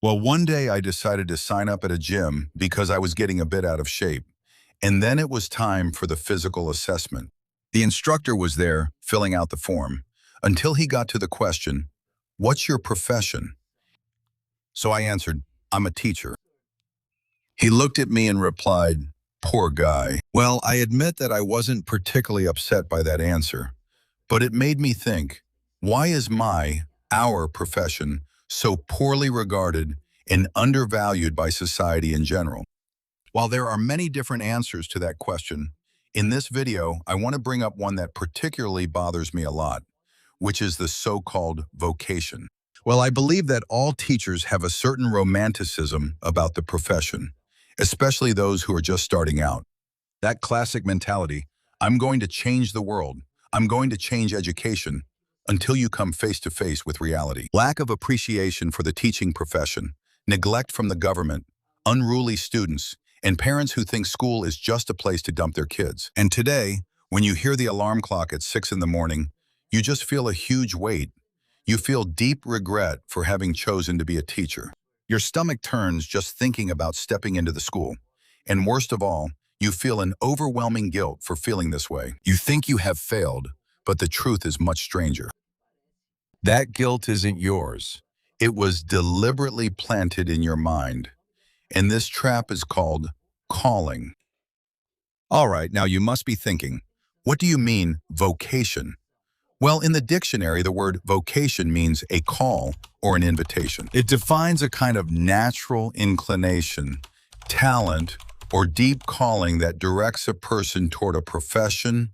Well, one day I decided to sign up at a gym because I was getting a bit out of shape. And then it was time for the physical assessment. The instructor was there, filling out the form, until he got to the question, "What's your profession?" So I answered, "I'm a teacher." He looked at me and replied, "Poor guy." Well, I admit that I wasn't particularly upset by that answer, but it made me think, why is our profession so poorly regarded and undervalued by society in general? While there are many different answers to that question, in this video, I want to bring up one that particularly bothers me a lot, which is the so-called vocation. Well, I believe that all teachers have a certain romanticism about the profession, especially those who are just starting out. That classic mentality, I'm going to change the world, I'm going to change education, until you come face to face with reality. Lack of appreciation for the teaching profession, neglect from the government, unruly students, and parents who think school is just a place to dump their kids. And today, when you hear the alarm clock at 6 in the morning, you just feel a huge weight. You feel deep regret for having chosen to be a teacher. Your stomach turns just thinking about stepping into the school. And worst of all, you feel an overwhelming guilt for feeling this way. You think you have failed, but the truth is much stranger. That guilt isn't yours. It was deliberately planted in your mind. And this trap is called calling. All right, now you must be thinking, what do you mean, vocation? Well, in the dictionary, the word vocation means a call or an invitation. It defines a kind of natural inclination, talent, or deep calling that directs a person toward a profession,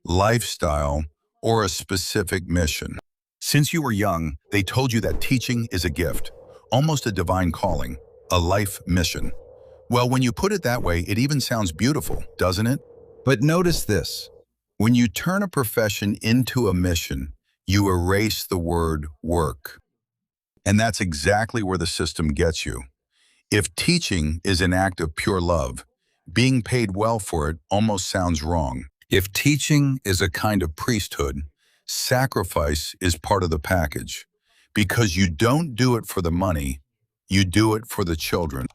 lifestyle, or a specific mission. Since you were young, they told you that teaching is a gift, almost a divine calling, a life mission. Well, when you put it that way, it even sounds beautiful, doesn't it? But notice this. When you turn a profession into a mission, you erase the word work. And that's exactly where the system gets you. If teaching is an act of pure love, being paid well for it almost sounds wrong. If teaching is a kind of priesthood, sacrifice is part of the package. Because you don't do it for the money, you do it for the children.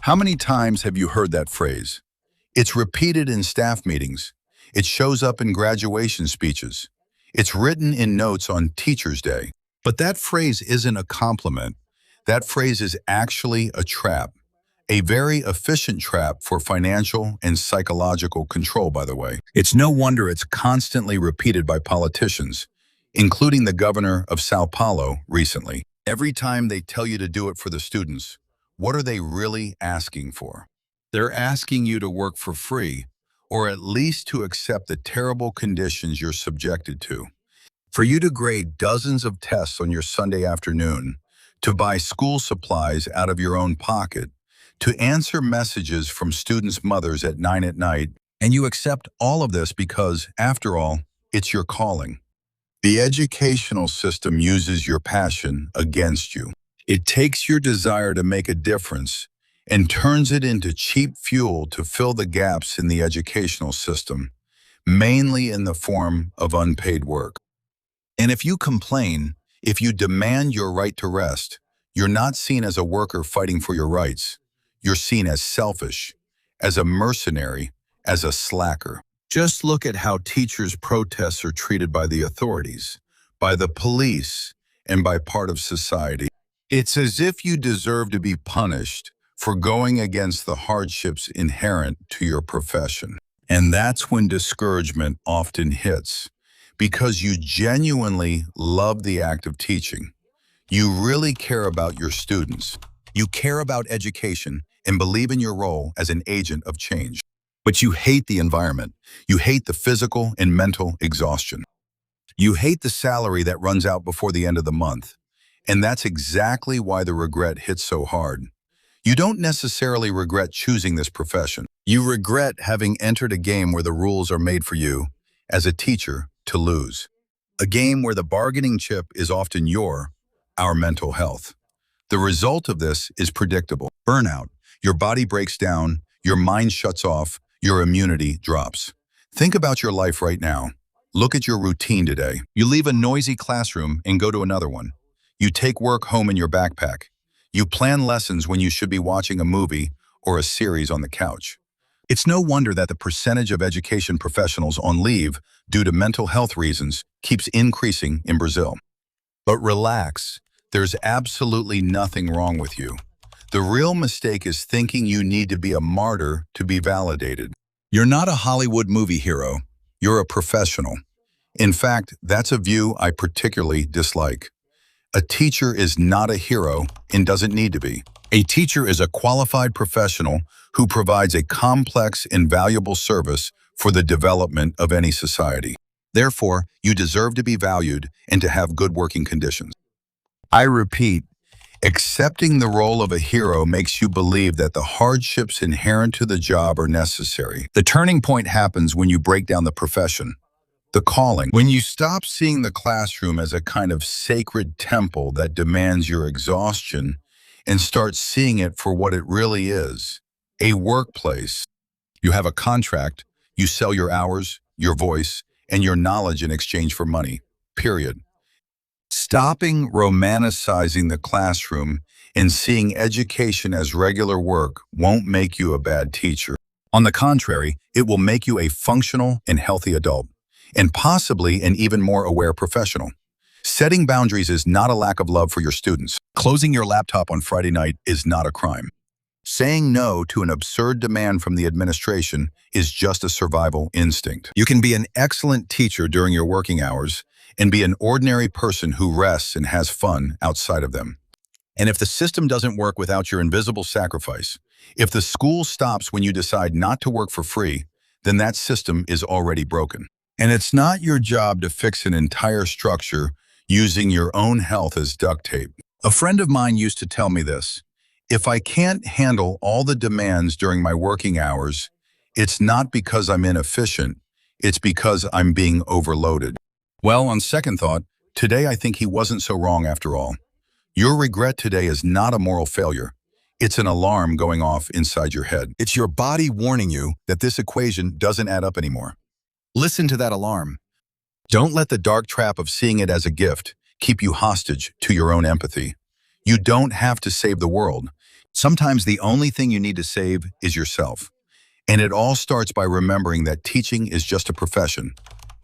How many times have you heard that phrase? It's repeated in staff meetings. It shows up in graduation speeches. It's written in notes on Teacher's Day. But that phrase isn't a compliment. That phrase is actually a trap. A very efficient trap for financial and psychological control, by the way. It's no wonder it's constantly repeated by politicians, including the governor of Sao Paulo recently. Every time they tell you to do it for the students, what are they really asking for? They're asking you to work for free, or at least to accept the terrible conditions you're subjected to. For you to grade dozens of tests on your Sunday afternoon, to buy school supplies out of your own pocket, to answer messages from students' mothers at 9 at night, and you accept all of this because, after all, it's your calling. The educational system uses your passion against you. It takes your desire to make a difference and turns it into cheap fuel to fill the gaps in the educational system, mainly in the form of unpaid work. And if you complain, if you demand your right to rest, you're not seen as a worker fighting for your rights. You're seen as selfish, as a mercenary, as a slacker. Just look at how teachers' protests are treated by the authorities, by the police, and by part of society. It's as if you deserve to be punished for going against the hardships inherent to your profession. And that's when discouragement often hits, because you genuinely love the act of teaching. You really care about your students. You care about education and believe in your role as an agent of change. But you hate the environment. You hate the physical and mental exhaustion. You hate the salary that runs out before the end of the month. And that's exactly why the regret hits so hard. You don't necessarily regret choosing this profession. You regret having entered a game where the rules are made for you, as a teacher, to lose. A game where the bargaining chip is often our mental health. The result of this is predictable. Burnout. Your body breaks down, your mind shuts off, your immunity drops. Think about your life right now. Look at your routine today. You leave a noisy classroom and go to another one. You take work home in your backpack. You plan lessons when you should be watching a movie or a series on the couch. It's no wonder that the percentage of education professionals on leave due to mental health reasons keeps increasing in Brazil. But relax, there's absolutely nothing wrong with you. The real mistake is thinking you need to be a martyr to be validated. You're not a Hollywood movie hero, you're a professional. In fact, that's a view I particularly dislike. A teacher is not a hero and doesn't need to be. A teacher is a qualified professional who provides a complex and valuable service for the development of any society. Therefore, you deserve to be valued and to have good working conditions. I repeat, accepting the role of a hero makes you believe that the hardships inherent to the job are necessary. The turning point happens when you break down the profession, the calling. When you stop seeing the classroom as a kind of sacred temple that demands your exhaustion and start seeing it for what it really is, a workplace. You have a contract, you sell your hours, your voice, and your knowledge in exchange for money, period. Stopping romanticizing the classroom and seeing education as regular work won't make you a bad teacher. On the contrary, it will make you a functional and healthy adult, and possibly an even more aware professional. Setting boundaries is not a lack of love for your students. Closing your laptop on Friday night is not a crime. Saying no to an absurd demand from the administration is just a survival instinct. You can be an excellent teacher during your working hours and be an ordinary person who rests and has fun outside of them. And if the system doesn't work without your invisible sacrifice, if the school stops when you decide not to work for free, then that system is already broken. And it's not your job to fix an entire structure using your own health as duct tape. A friend of mine used to tell me this: if I can't handle all the demands during my working hours, it's not because I'm inefficient, it's because I'm being overloaded. Well, on second thought, today I think he wasn't so wrong after all. Your regret today is not a moral failure. It's an alarm going off inside your head. It's your body warning you that this equation doesn't add up anymore. Listen to that alarm. Don't let the dark trap of seeing it as a gift keep you hostage to your own empathy. You don't have to save the world. Sometimes the only thing you need to save is yourself. And it all starts by remembering that teaching is just a profession,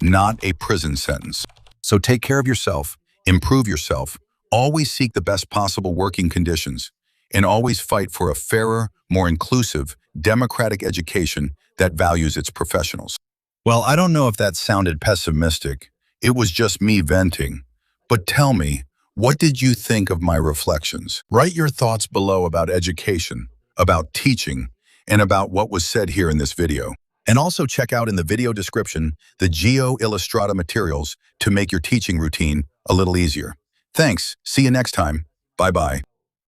not a prison sentence. So take care of yourself, improve yourself, always seek the best possible working conditions, and always fight for a fairer, more inclusive, democratic education that values its professionals. Well, I don't know if that sounded pessimistic. It was just me venting. But tell me, what did you think of my reflections? Write your thoughts below about education, about teaching, and about what was said here in this video. And also check out in the video description the Geo Illustrata materials to make your teaching routine a little easier. Thanks. See you next time. Bye-bye.